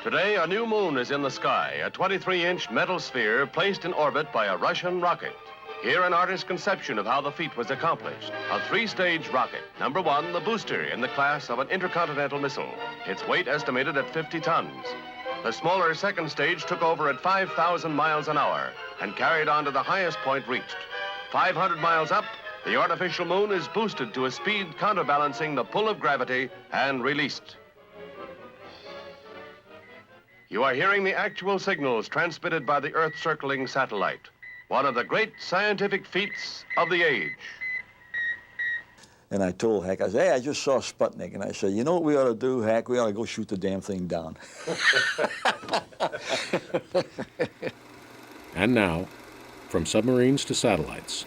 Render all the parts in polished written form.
Today, a new moon is in the sky, a 23-inch metal sphere placed in orbit by a Russian rocket. Here, an artist's conception of how the feat was accomplished. A three-stage rocket. Number one, the booster in the class of an intercontinental missile. Its weight estimated at 50 tons. The smaller second stage took over at 5,000 miles an hour and carried on to the highest point reached. 500 miles up, the artificial moon is boosted to a speed counterbalancing the pull of gravity and released. You are hearing the actual signals transmitted by the Earth-circling satellite, one of the great scientific feats of the age. And I told Hack, I said, hey, I just saw Sputnik. And I said, you know what we ought to do, Hack? We ought to go shoot the damn thing down. And now, from submarines to satellites.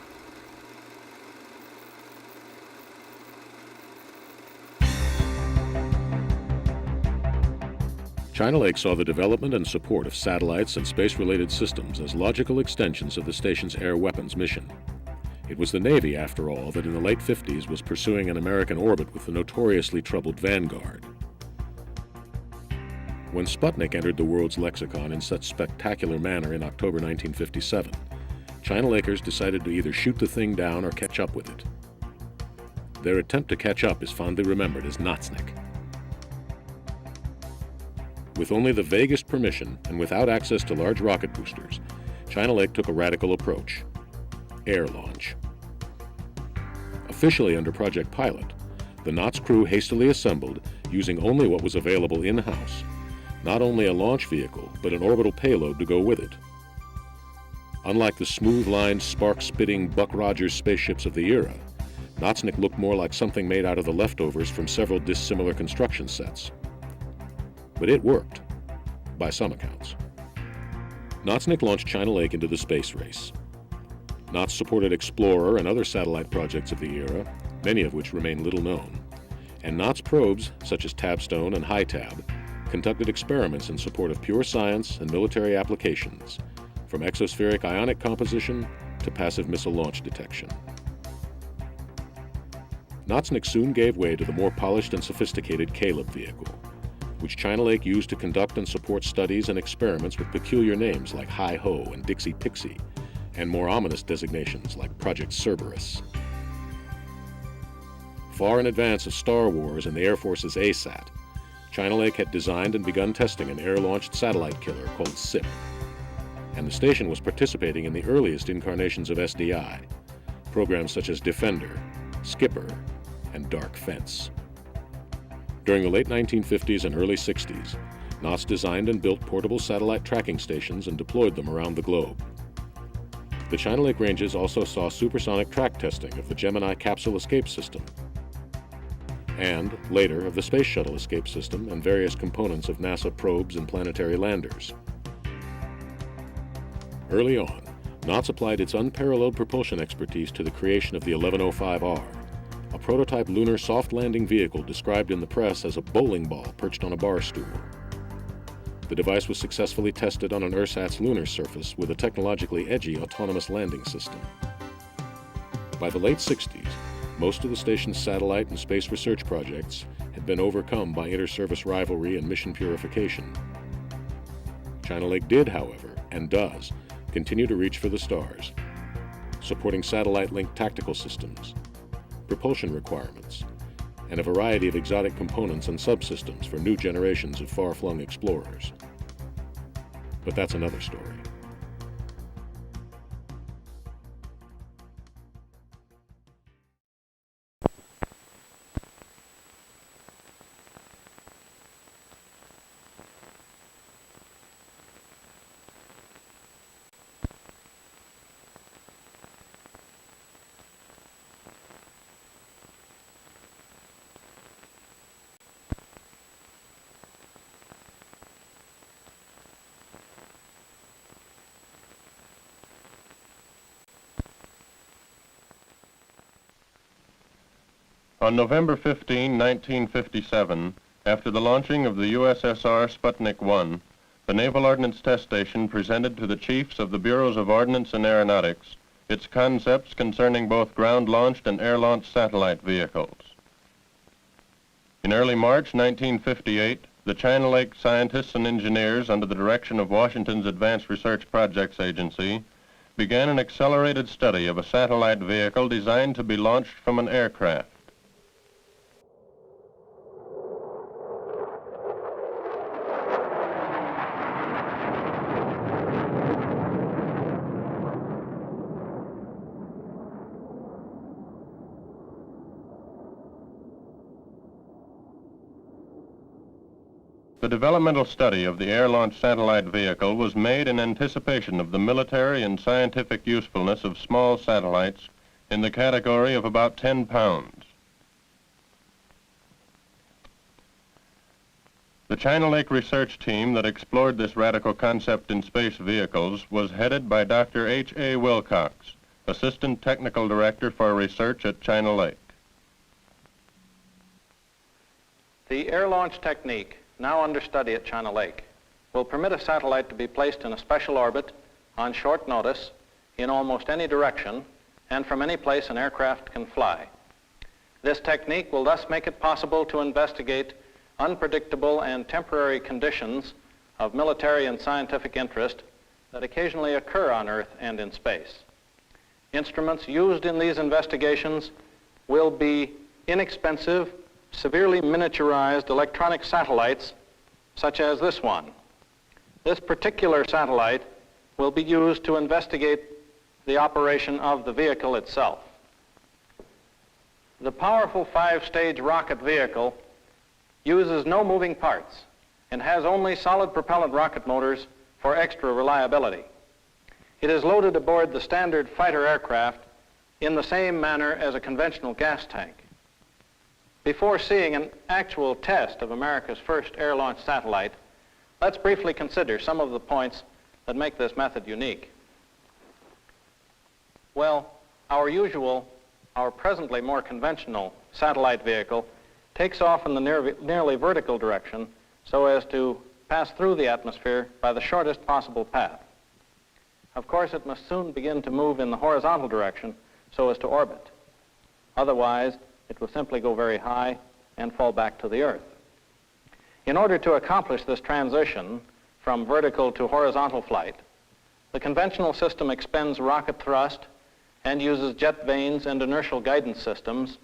China Lake saw the development and support of satellites and space-related systems as logical extensions of the station's air weapons mission. It was the Navy, after all, that in the late 50s was pursuing an American orbit with the notoriously troubled Vanguard. When Sputnik entered the world's lexicon in such spectacular manner in October 1957, China Lakers decided to either shoot the thing down or catch up with it. Their attempt to catch up is fondly remembered as NOTSNIK. With only the vaguest permission and without access to large rocket boosters, China Lake took a radical approach: air launch. Officially under Project Pilot, the NOTS crew hastily assembled, using only what was available in-house, not only a launch vehicle, but an orbital payload to go with it. Unlike the smooth-lined, spark-spitting Buck Rogers spaceships of the era, NOTSNIK looked more like something made out of the leftovers from several dissimilar construction sets. But it worked, by some accounts. NOTSNIK launched China Lake into the space race. NOTS supported Explorer and other satellite projects of the era, many of which remain little known. And NOTS probes, such as Tabstone and HiTab, conducted experiments in support of pure science and military applications, from exospheric ionic composition to passive missile launch detection. NOTSNIK soon gave way to the more polished and sophisticated Caleb vehicle, which China Lake used to conduct and support studies and experiments with peculiar names like HiHoe and Dixie Pixie, and more ominous designations like Project Cerberus. Far in advance of Star Wars and the Air Force's ASAT, China Lake had designed and begun testing an air-launched satellite killer called SIP, and the station was participating in the earliest incarnations of SDI, programs such as Defender, Skipper, and Dark Fence. During the late 1950s and early 60s, NOTS designed and built portable satellite tracking stations and deployed them around the globe. The China Lake ranges also saw supersonic track testing of the Gemini capsule escape system, and, later, of the Space Shuttle escape system and various components of NASA probes and planetary landers. Early on, NOTS applied its unparalleled propulsion expertise to the creation of the 1105R, a prototype lunar soft landing vehicle described in the press as a bowling ball perched on a bar stool. The device was successfully tested on an ersatz lunar surface with a technologically edgy autonomous landing system. By the late 60s, most of the station's satellite and space research projects had been overcome by inter-service rivalry and mission purification. China Lake did, however, and does, continue to reach for the stars, supporting satellite-linked tactical systems, propulsion requirements, and a variety of exotic components and subsystems for new generations of far-flung explorers. But that's another story. On November 15, 1957, after the launching of the USSR Sputnik 1, the Naval Ordnance Test Station presented to the chiefs of the Bureaus of Ordnance and Aeronautics its concepts concerning both ground-launched and air-launched satellite vehicles. In early March 1958, the China Lake scientists and engineers, under the direction of Washington's Advanced Research Projects Agency, began an accelerated study of a satellite vehicle designed to be launched from an aircraft. The developmental study of the air-launched satellite vehicle was made in anticipation of the military and scientific usefulness of small satellites in the category of about 10 pounds. The China Lake research team that explored this radical concept in space vehicles was headed by Dr. H.A. Wilcox, Assistant Technical Director for Research at China Lake. The air-launch technique now under study at China Lake will permit a satellite to be placed in a special orbit on short notice in almost any direction and from any place an aircraft can fly. This technique will thus make it possible to investigate unpredictable and temporary conditions of military and scientific interest that occasionally occur on Earth and in space. Instruments used in these investigations will be inexpensive, severely miniaturized electronic satellites such as this one. This particular satellite will be used to investigate the operation of the vehicle itself. The powerful 5-stage rocket vehicle uses no moving parts and has only solid propellant rocket motors for extra reliability. It is loaded aboard the standard fighter aircraft in the same manner as a conventional gas tank. Before seeing an actual test of America's first air-launched satellite, let's briefly consider some of the points that make this method unique. Well, our presently more conventional satellite vehicle takes off in the nearly vertical direction so as to pass through the atmosphere by the shortest possible path. Of course, it must soon begin to move in the horizontal direction so as to orbit. Otherwise, it will simply go very high and fall back to the Earth. In order to accomplish this transition from vertical to horizontal flight, the conventional system expends rocket thrust and uses jet vanes and inertial guidance systems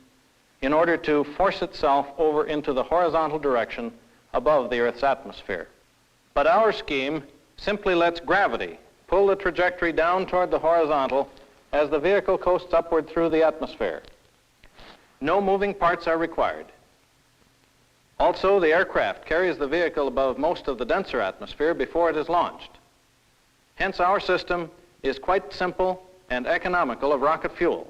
in order to force itself over into the horizontal direction above the Earth's atmosphere. But our scheme simply lets gravity pull the trajectory down toward the horizontal as the vehicle coasts upward through the atmosphere. No moving parts are required. Also, the aircraft carries the vehicle above most of the denser atmosphere before it is launched. Hence, our system is quite simple and economical of rocket fuel.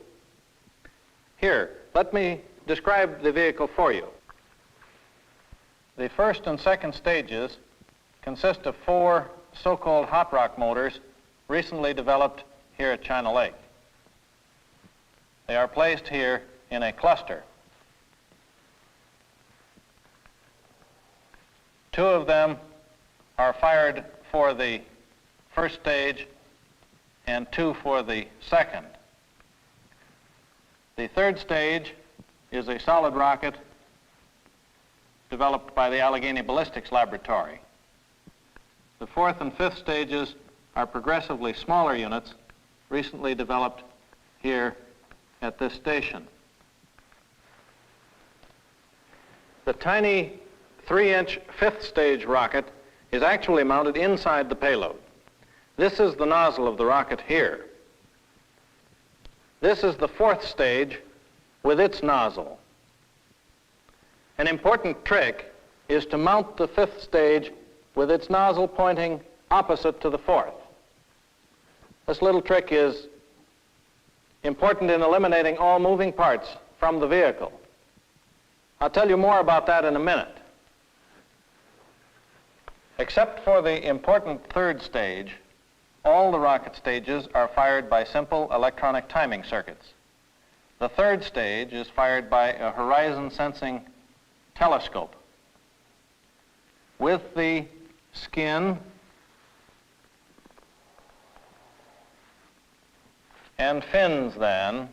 Here, let me describe the vehicle for you. The first and second stages consist of 4 so-called hot rock motors recently developed here at China Lake. They are placed here in a cluster. 2 of them are fired for the first stage and 2 for the second. The third stage is a solid rocket developed by the Allegheny Ballistics Laboratory. The 4th and 5th stages are progressively smaller units recently developed here at this station. The tiny 3-inch 5th stage rocket is actually mounted inside the payload. This is the nozzle of the rocket here. This is the 4th stage with its nozzle. An important trick is to mount the 5th stage with its nozzle pointing opposite to the 4th. This little trick is important in eliminating all moving parts from the vehicle. I'll tell you more about that in a minute. Except for the important 3rd stage, all the rocket stages are fired by simple electronic timing circuits. The third stage is fired by a horizon sensing telescope. With the skin and fins then,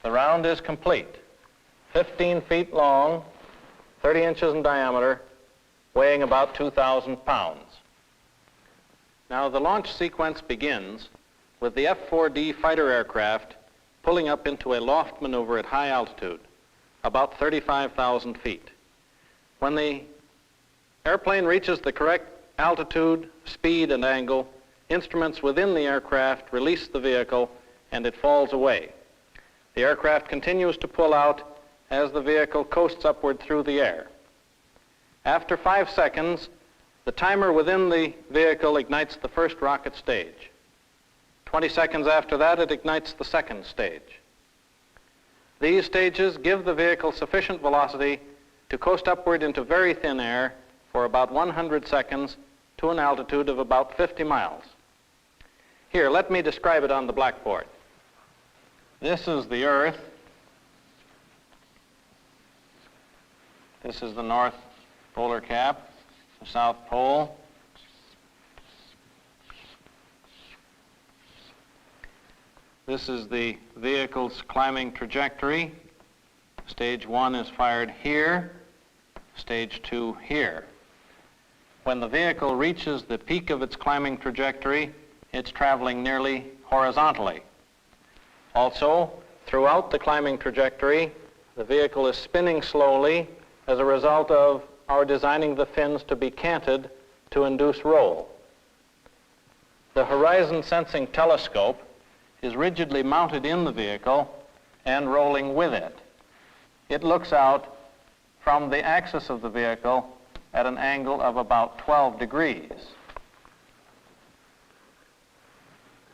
the round is complete. 15 feet long, 30 inches in diameter, weighing about 2,000 pounds. Now the launch sequence begins with the F-4D fighter aircraft pulling up into a loft maneuver at high altitude, about 35,000 feet. When the airplane reaches the correct altitude, speed, and angle, instruments within the aircraft release the vehicle and it falls away. The aircraft continues to pull out as the vehicle coasts upward through the air. After 5 seconds, the timer within the vehicle ignites the first rocket stage. 20 seconds after that, it ignites the second stage. These stages give the vehicle sufficient velocity to coast upward into very thin air for about 100 seconds to an altitude of about 50 miles. Here, let me describe it on the blackboard. This is the Earth. This is the North Polar Cap, the South Pole. This is the vehicle's climbing trajectory. Stage 1 is fired here, stage 2 here. When the vehicle reaches the peak of its climbing trajectory, it's traveling nearly horizontally. Also, throughout the climbing trajectory, the vehicle is spinning slowly as a result of our designing the fins to be canted to induce roll. The horizon sensing telescope is rigidly mounted in the vehicle and rolling with it. It looks out from the axis of the vehicle at an angle of about 12 degrees.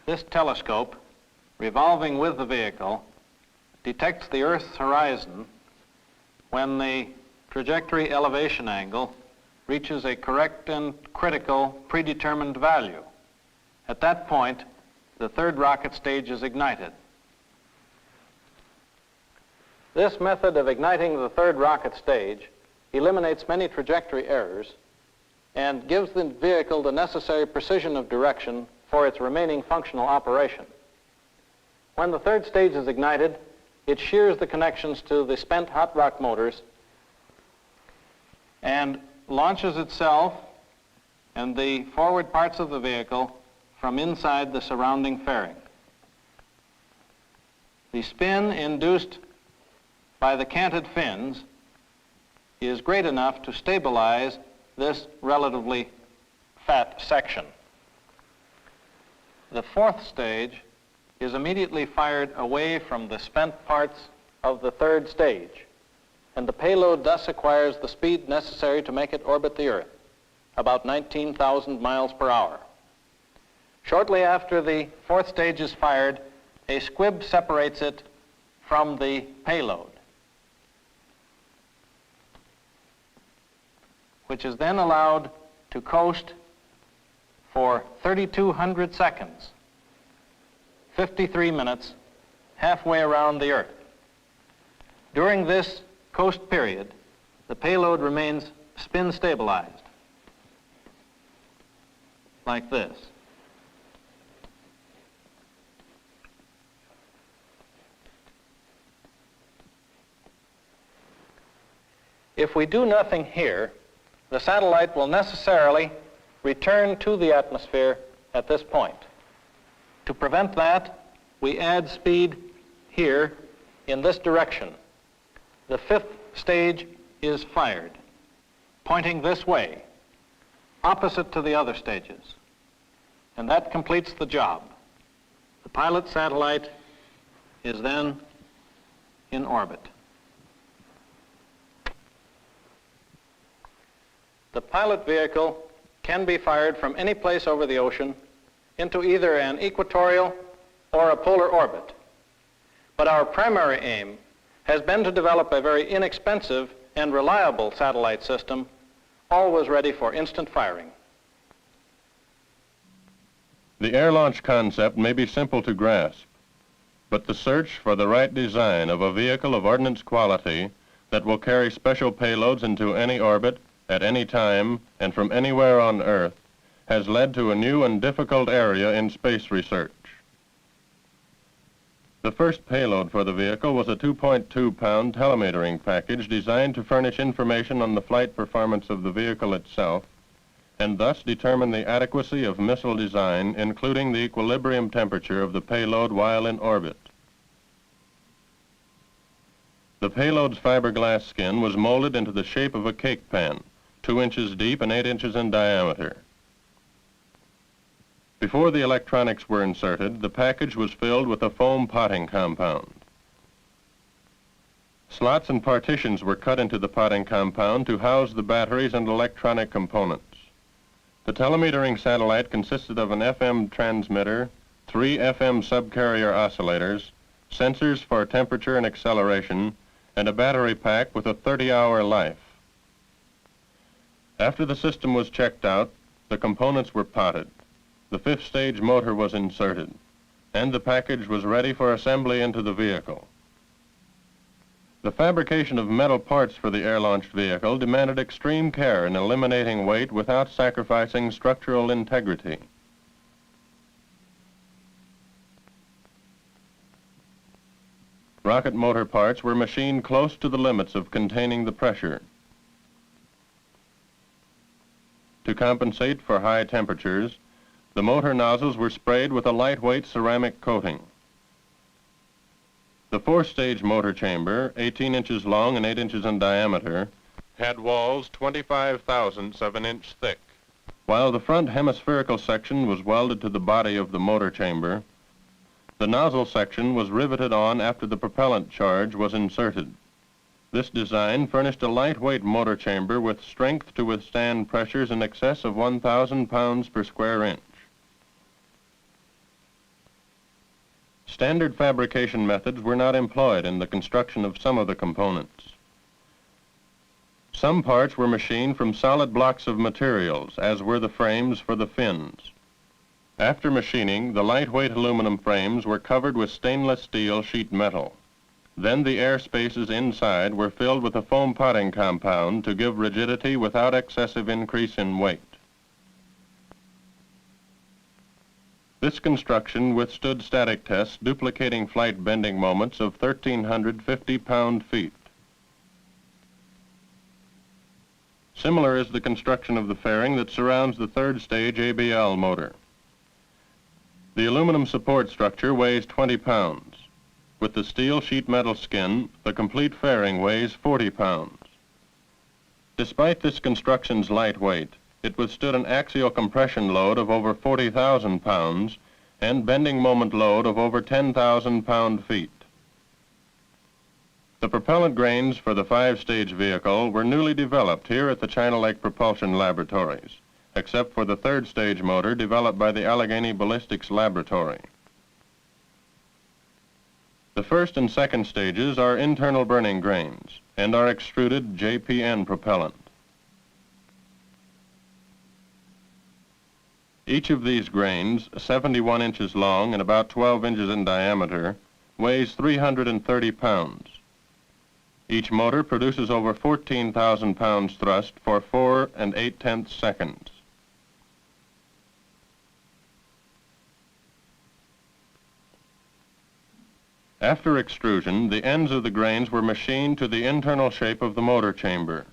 This telescope, revolving with the vehicle, detects the Earth's horizon when the trajectory elevation angle reaches a correct and critical predetermined value. At that point, the third rocket stage is ignited. This method of igniting the third rocket stage eliminates many trajectory errors and gives the vehicle the necessary precision of direction for its remaining functional operation. When the third stage is ignited, it shears the connections to the spent hot rock motors and launches itself and the forward parts of the vehicle from inside the surrounding fairing. The spin induced by the canted fins is great enough to stabilize this relatively fat section. The fourth stage is immediately fired away from the spent parts of the third stage, and the payload thus acquires the speed necessary to make it orbit the Earth, about 19,000 miles per hour. Shortly after the fourth stage is fired, a squib separates it from the payload, which is then allowed to coast for 3,200 seconds, 53 minutes, halfway around the Earth. During this coast period, the payload remains spin stabilized, like this. If we do nothing here, the satellite will necessarily return to the atmosphere at this point. To prevent that, we add speed here in this direction. The fifth stage is fired, pointing this way, opposite to the other stages. And that completes the job. The pilot satellite is then in orbit. The pilot vehicle can be fired from any place over the ocean into either an equatorial or a polar orbit. But our primary aim has been to develop a very inexpensive and reliable satellite system, always ready for instant firing. The air launch concept may be simple to grasp, but the search for the right design of a vehicle of ordnance quality that will carry special payloads into any orbit, at any time, and from anywhere on Earth, has led to a new and difficult area in space research. The first payload for the vehicle was a 2.2-pound telemetering package designed to furnish information on the flight performance of the vehicle itself, and thus determine the adequacy of missile design, including the equilibrium temperature of the payload while in orbit. The payload's fiberglass skin was molded into the shape of a cake pan, 2 inches deep and 8 inches in diameter. Before the electronics were inserted, the package was filled with a foam potting compound. Slots and partitions were cut into the potting compound to house the batteries and electronic components. The telemetering satellite consisted of an FM transmitter, 3 FM subcarrier oscillators, sensors for temperature and acceleration, and a battery pack with a 30-hour life. After the system was checked out, the components were potted. The 5th stage motor was inserted, and the package was ready for assembly into the vehicle. The fabrication of metal parts for the air-launched vehicle demanded extreme care in eliminating weight without sacrificing structural integrity. Rocket motor parts were machined close to the limits of containing the pressure. To compensate for high temperatures, the motor nozzles were sprayed with a lightweight ceramic coating. The 4-stage motor chamber, 18 inches long and 8 inches in diameter, had walls 25/1000ths of an inch thick. While the front hemispherical section was welded to the body of the motor chamber, the nozzle section was riveted on after the propellant charge was inserted. This design furnished a lightweight motor chamber with strength to withstand pressures in excess of 1,000 pounds per square inch. Standard fabrication methods were not employed in the construction of some of the components. Some parts were machined from solid blocks of materials, as were the frames for the fins. After machining, the lightweight aluminum frames were covered with stainless steel sheet metal. Then the air spaces inside were filled with a foam potting compound to give rigidity without excessive increase in weight. This construction withstood static tests duplicating flight bending moments of 1,350 pound-feet. Similar is the construction of the fairing that surrounds the 3rd stage ABL motor. The aluminum support structure weighs 20 pounds. With the steel sheet metal skin, the complete fairing weighs 40 pounds. Despite this construction's light weight, it withstood an axial compression load of over 40,000 pounds and bending moment load of over 10,000 pound-feet. The propellant grains for the 5-stage vehicle were newly developed here at the China Lake Propulsion Laboratories, except for the 3rd stage motor developed by the Allegheny Ballistics Laboratory. The 1st and 2nd stages are internal burning grains and are extruded JPN propellant. Each of these grains, 71 inches long and about 12 inches in diameter, weighs 330 pounds. Each motor produces over 14,000 pounds thrust for 4 8/10 seconds. After extrusion, the ends of the grains were machined to the internal shape of the motor chamber.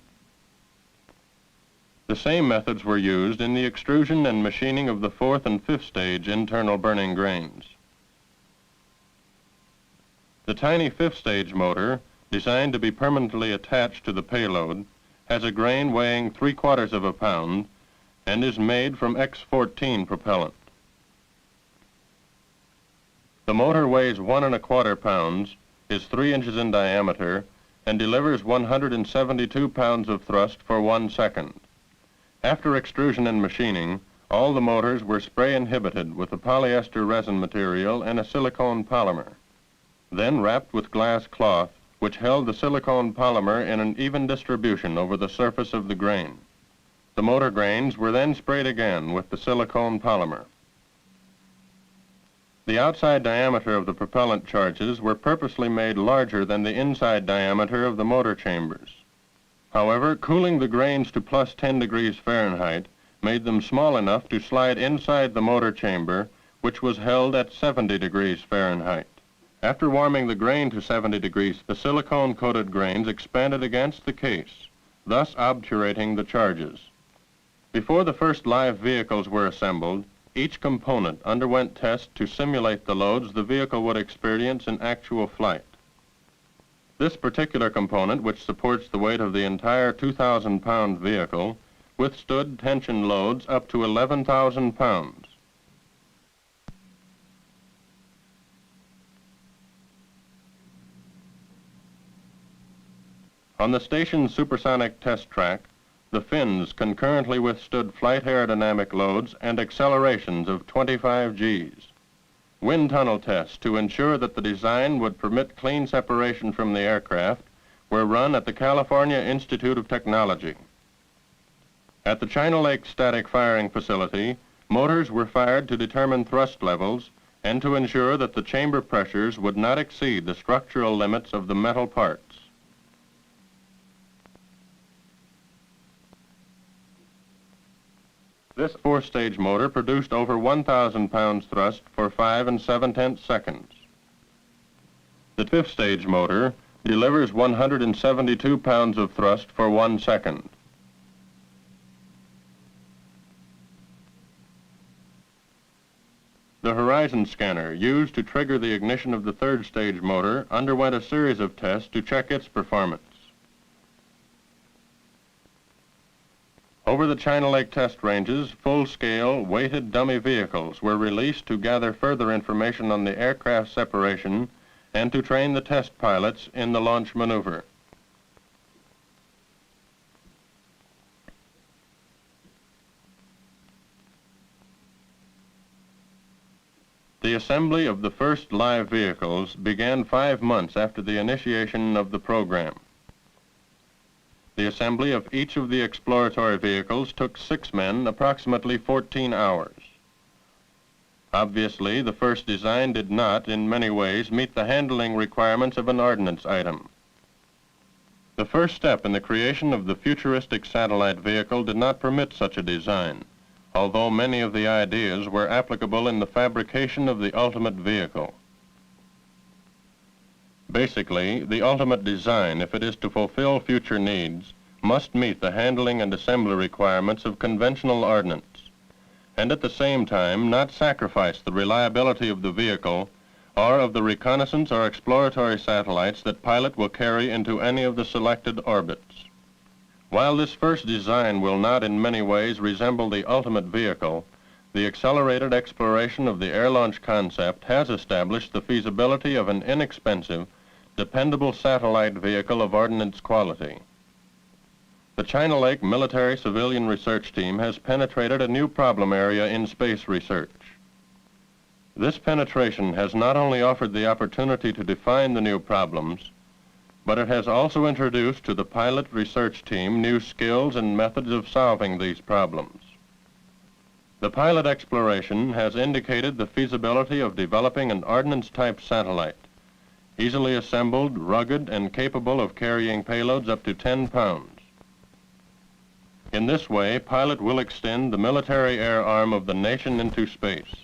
The same methods were used in the extrusion and machining of the 4th and 5th stage internal burning grains. The tiny 5th stage motor, designed to be permanently attached to the payload, has a grain weighing 3/4 of a pound and is made from X14 propellant. The motor weighs 1 1/4 pounds, is 3 inches in diameter, and delivers 172 pounds of thrust for 1 second. After extrusion and machining, all the motors were spray inhibited with a polyester resin material and a silicone polymer, then wrapped with glass cloth, which held the silicone polymer in an even distribution over the surface of the grain. The motor grains were then sprayed again with the silicone polymer. The outside diameter of the propellant charges were purposely made larger than the inside diameter of the motor chambers. However, cooling the grains to plus 10 degrees Fahrenheit made them small enough to slide inside the motor chamber, which was held at 70 degrees Fahrenheit. After warming the grain to 70 degrees, the silicone-coated grains expanded against the case, thus obturating the charges. Before the first live vehicles were assembled, each component underwent tests to simulate the loads the vehicle would experience in actual flight. This particular component, which supports the weight of the entire 2,000-pound vehicle, withstood tension loads up to 11,000 pounds. On the station's supersonic test track, the fins concurrently withstood flight aerodynamic loads and accelerations of 25 Gs. Wind tunnel tests to ensure that the design would permit clean separation from the aircraft were run at the California Institute of Technology. At the China Lake Static Firing Facility, motors were fired to determine thrust levels and to ensure that the chamber pressures would not exceed the structural limits of the metal parts. This four-stage motor produced over 1,000 pounds thrust for 5 7/10 seconds. The fifth-stage motor delivers 172 pounds of thrust for 1 second. The horizon scanner used to trigger the ignition of the third-stage motor underwent a series of tests to check its performance. Over the China Lake test ranges, full-scale, weighted dummy vehicles were released to gather further information on the aircraft separation and to train the test pilots in the launch maneuver. The assembly of the first live vehicles began 5 months after the initiation of the program. The assembly of each of the exploratory vehicles took 6 men approximately 14 hours. Obviously, the first design did not, in many ways, meet the handling requirements of an ordnance item. The first step in the creation of the futuristic satellite vehicle did not permit such a design, although many of the ideas were applicable in the fabrication of the ultimate vehicle. Basically, the ultimate design, if it is to fulfill future needs, must meet the handling and assembly requirements of conventional ordnance, and at the same time not sacrifice the reliability of the vehicle or of the reconnaissance or exploratory satellites that pilot will carry into any of the selected orbits. While this first design will not in many ways resemble the ultimate vehicle, the accelerated exploration of the air launch concept has established the feasibility of an inexpensive, dependable satellite vehicle of ordnance quality. The China Lake Military Civilian Research Team has penetrated a new problem area in space research. This penetration has not only offered the opportunity to define the new problems, but it has also introduced to the pilot research team new skills and methods of solving these problems. The pilot exploration has indicated the feasibility of developing an ordnance-type satellite, easily assembled, rugged, and capable of carrying payloads up to 10 pounds. In this way, pilot will extend the military air arm of the nation into space.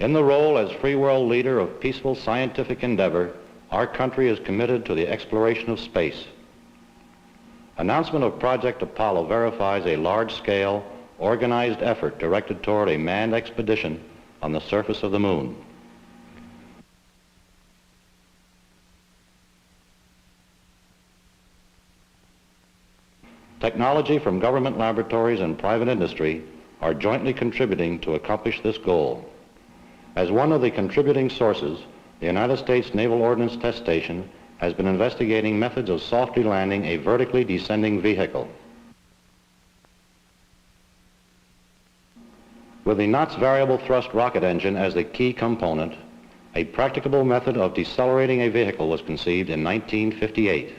In the role as free world leader of peaceful scientific endeavor, our country is committed to the exploration of space. Announcement of Project Apollo verifies a large-scale, organized effort directed toward a manned expedition on the surface of the moon. Technology from government laboratories and private industry are jointly contributing to accomplish this goal. As one of the contributing sources, the United States Naval Ordnance Test Station has been investigating methods of softly landing a vertically descending vehicle. With the NOTS variable thrust rocket engine as the key component, a practicable method of decelerating a vehicle was conceived in 1958.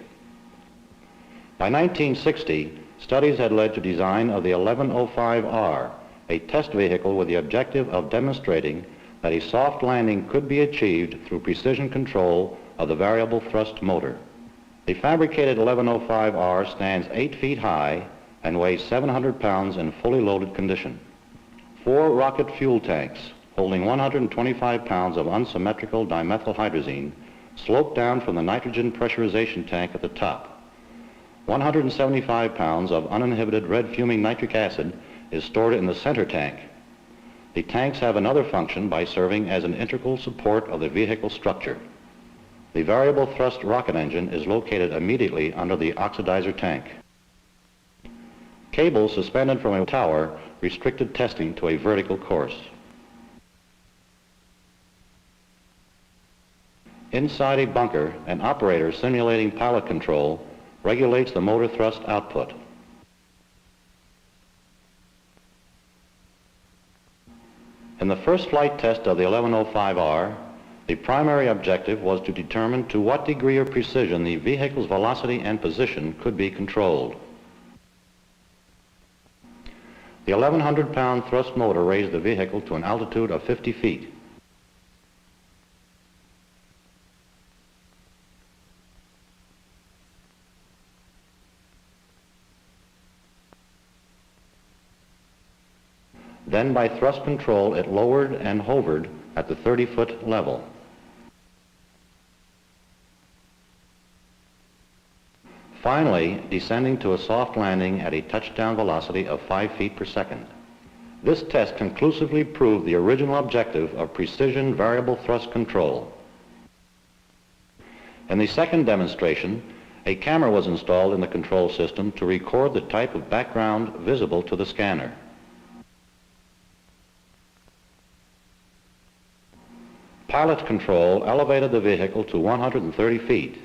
By 1960, studies had led to design of the 1105R, a test vehicle with the objective of demonstrating that a soft landing could be achieved through precision control of the variable thrust motor. The fabricated 1105R stands 8 feet high and weighs 700 pounds in fully loaded condition. 4 rocket fuel tanks holding 125 pounds of unsymmetrical dimethylhydrazine slope down from the nitrogen pressurization tank at the top. 175 pounds of uninhibited red fuming nitric acid is stored in the center tank. The tanks have another function by serving as an integral support of the vehicle structure. The variable thrust rocket engine is located immediately under the oxidizer tank. Cables suspended from a tower restricted testing to a vertical course. Inside a bunker, an operator simulating pilot control regulates the motor thrust output. In the first flight test of the 1105R, the primary objective was to determine to what degree of precision the vehicle's velocity and position could be controlled. The 1,100-pound thrust motor raised the vehicle to an altitude of 50 feet. Then by thrust control, it lowered and hovered at the 30-foot level. Finally, descending to a soft landing at a touchdown velocity of 5 feet per second. This test conclusively proved the original objective of precision variable thrust control. In the second demonstration, a camera was installed in the control system to record the type of background visible to the scanner. Pilot control elevated the vehicle to 130 feet.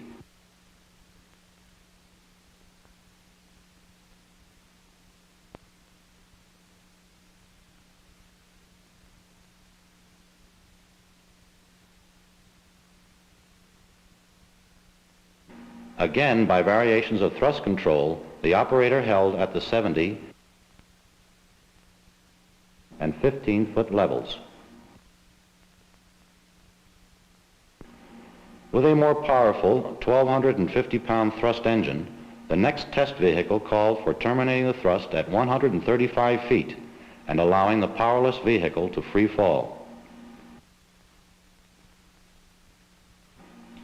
Again, by variations of thrust control, the operator held at the 70 and 15-foot levels. With a more powerful 1,250-pound thrust engine, the next test vehicle called for terminating the thrust at 135 feet and allowing the powerless vehicle to free fall.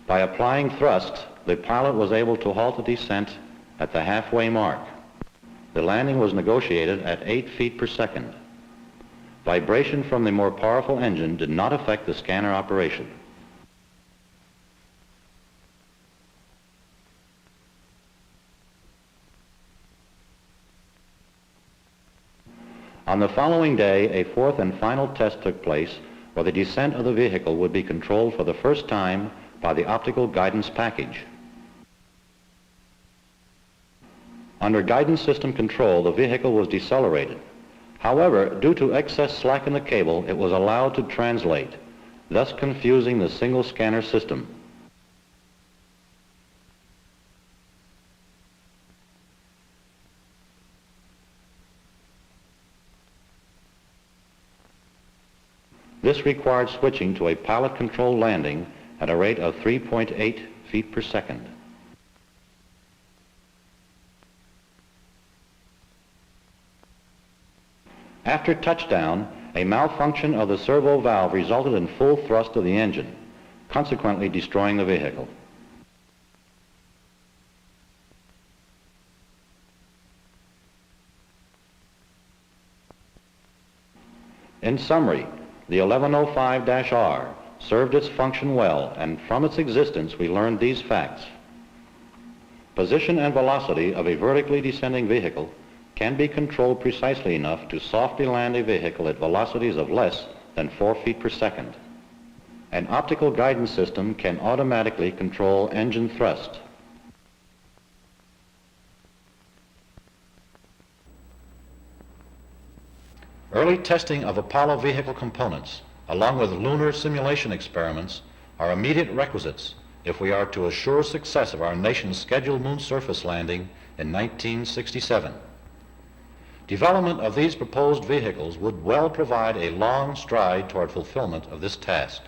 By applying thrust, the pilot was able to halt the descent at the halfway mark. The landing was negotiated at 8 feet per second. Vibration from the more powerful engine did not affect the scanner operation. On the following day, a fourth and final test took place where the descent of the vehicle would be controlled for the first time by the optical guidance package. Under guidance system control, the vehicle was decelerated. However, due to excess slack in the cable, it was allowed to translate, thus confusing the single scanner system. This required switching to a pilot-controlled landing at a rate of 3.8 feet per second. After touchdown, A malfunction of the servo valve resulted in full thrust of the engine, consequently destroying the vehicle. In summary, the 1105-R served its function well, and from its existence we learned these facts. Position and velocity of a vertically descending vehicle can be controlled precisely enough to softly land a vehicle at velocities of less than 4 feet per second. An optical guidance system can automatically control engine thrust. Early testing of Apollo vehicle components, along with lunar simulation experiments, are immediate requisites if we are to assure success of our nation's scheduled moon surface landing in 1967. Development of these proposed vehicles would well provide a long stride toward fulfillment of this task.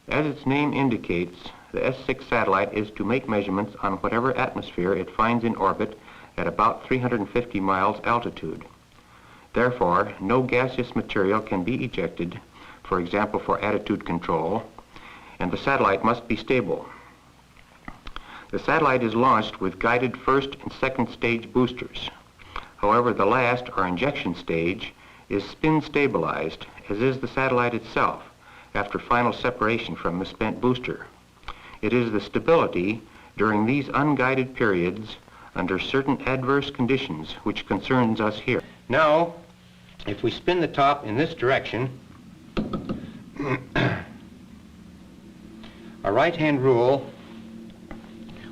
As its name indicates, the S-6 satellite is to make measurements on whatever atmosphere it finds in orbit at about 350 miles altitude. Therefore, no gaseous material can be ejected, for example for attitude control, and the satellite must be stable. The satellite is launched with guided first and second stage boosters. However, the last, or injection stage, is spin stabilized, as is the satellite itself, after final separation from the spent booster. It is the stability during these unguided periods under certain adverse conditions which concerns us here. Now, if we spin the top in this direction, our right-hand rule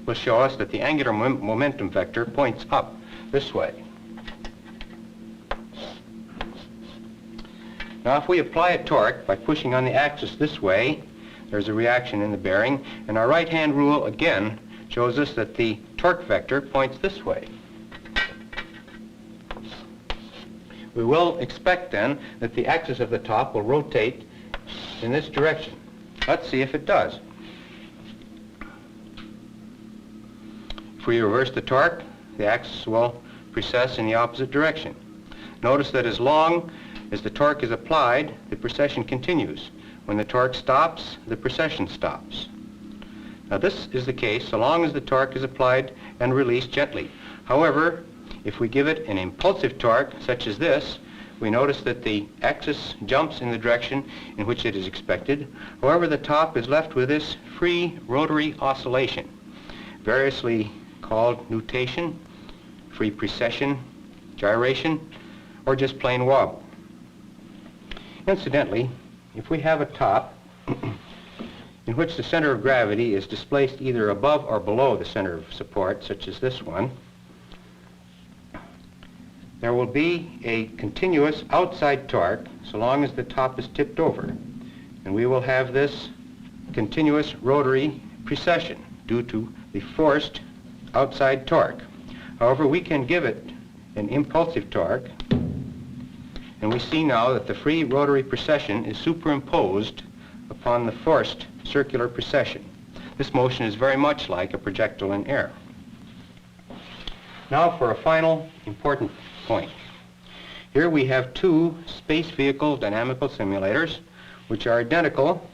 will show us that the angular momentum vector points up this way. Now, if we apply a torque by pushing on the axis this way, there's a reaction in the bearing, and our right-hand rule again shows us that the torque vector points this way. We will expect then that the axis of the top will rotate in this direction. Let's see if it does. If we reverse the torque, the axis will precess in the opposite direction. Notice that as long as the torque is applied, the precession continues. When the torque stops, the precession stops. Now this is the case so long as the torque is applied and released gently. However, if we give it an impulsive torque, such as this, we notice that the axis jumps in the direction in which it is expected. However, the top is left with this free rotary oscillation, variously called nutation, free precession, gyration, or just plain wobble. Incidentally, if we have a top in which the center of gravity is displaced either above or below the center of support, such as this one, there will be a continuous outside torque so long as the top is tipped over. And we will have this continuous rotary precession due to the forced outside torque. However, we can give it an impulsive torque, and we see now that the free rotary precession is superimposed upon the forced circular precession. This motion is very much like a projectile in air. Now for a final important point. Here we have two space vehicle dynamical simulators which are identical,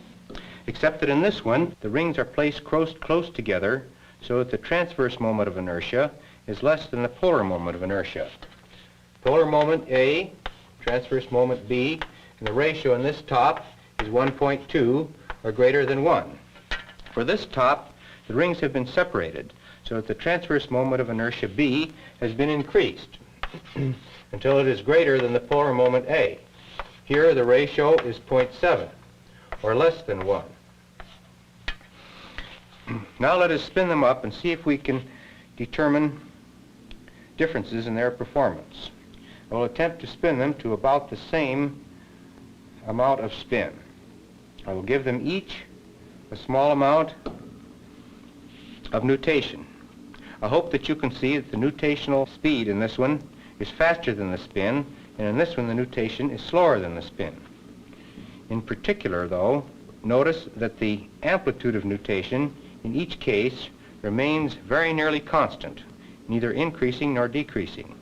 except that in this one the rings are placed close together so that the transverse moment of inertia is less than the polar moment of inertia. Polar moment A, transverse moment B, and the ratio in this top is 1.2 or greater than 1. For this top, the rings have been separated so that the transverse moment of inertia B has been increased until it is greater than the polar moment A. Here the ratio is 0.7 or less than 1. Now let us spin them up and see if we can determine differences in their performance. I will attempt to spin them to about the same amount of spin. I will give them each a small amount of nutation. I hope that you can see that the nutational speed in this one is faster than the spin, and in this one the nutation is slower than the spin. In particular, though, notice that the amplitude of nutation in each case remains very nearly constant, neither increasing nor decreasing.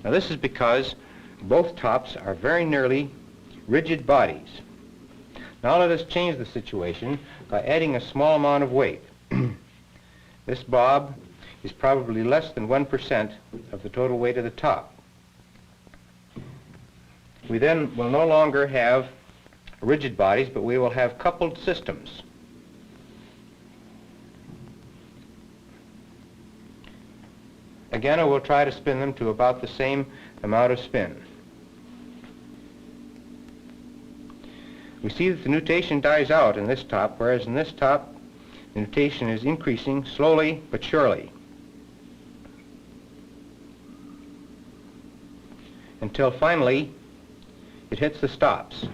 Now this is because both tops are very nearly rigid bodies. Now let us change the situation by adding a small amount of weight. This bob is probably less than 1% of the total weight of the top. We then will no longer have rigid bodies, but we will have coupled systems. Again, I will try to spin them to about the same amount of spin. We see that the nutation dies out in this top, whereas in this top, the nutation is increasing slowly but surely, until finally it hits the stops.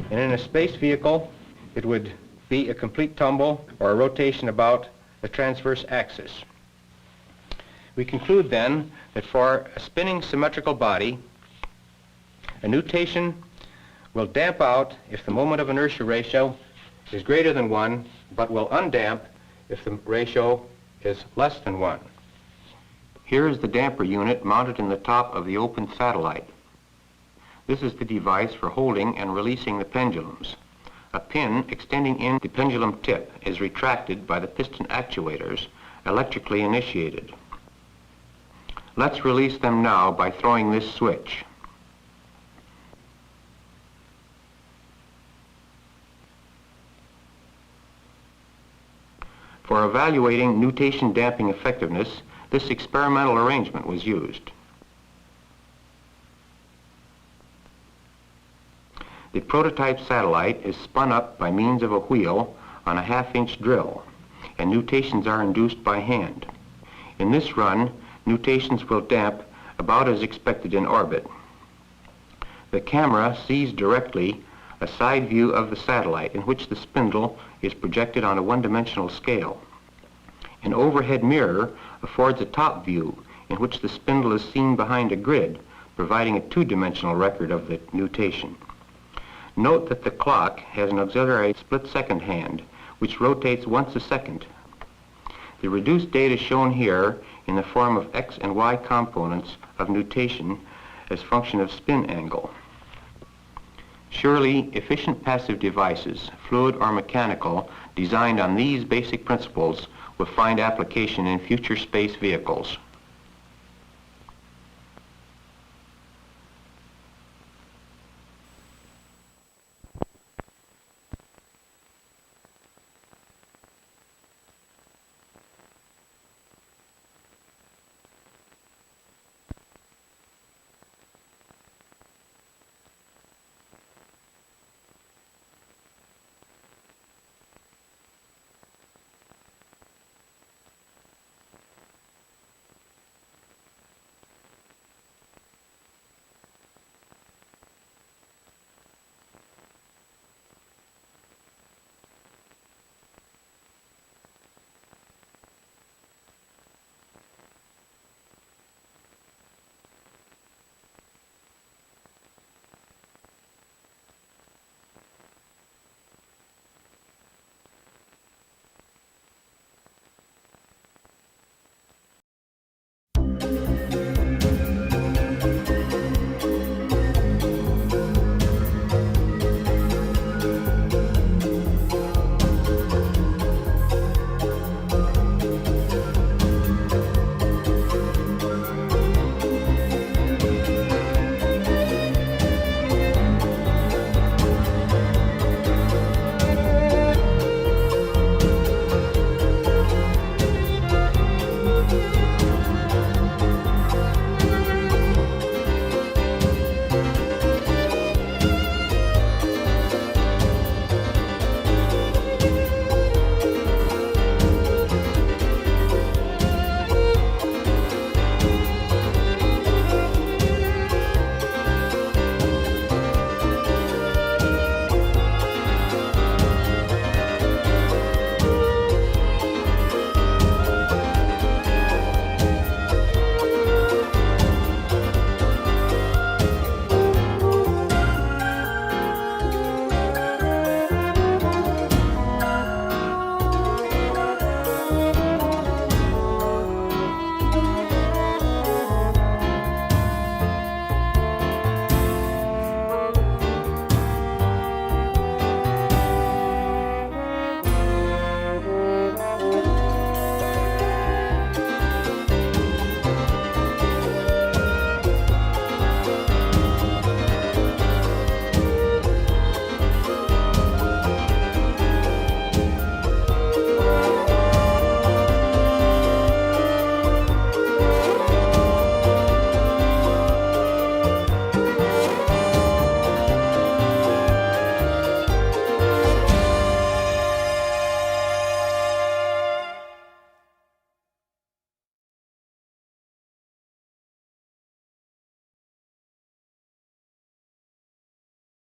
And in a space vehicle, it would be a complete tumble or a rotation about the transverse axis. We conclude then that for a spinning symmetrical body, a nutation will damp out if the moment of inertia ratio is greater than 1, but will undamp if the ratio is less than 1. Here is the damper unit mounted in the top of the open satellite. This is the device for holding and releasing the pendulums. A pin extending in the pendulum tip is retracted by the piston actuators, electrically initiated. Let's release them now by throwing this switch. For evaluating nutation damping effectiveness, this experimental arrangement was used. The prototype satellite is spun up by means of a wheel on a half-inch drill, and nutations are induced by hand. In this run, nutations will damp about as expected in orbit. The camera sees directly a side view of the satellite in which the spindle is projected on a one-dimensional scale. An overhead mirror affords a top view in which the spindle is seen behind a grid, providing a two-dimensional record of the nutation. Note that the clock has an auxiliary split-second hand, which rotates once a second. The reduced data shown here in the form of X and Y components of nutation as function of spin angle. Surely, efficient passive devices, fluid or mechanical, designed on these basic principles will find application in future space vehicles.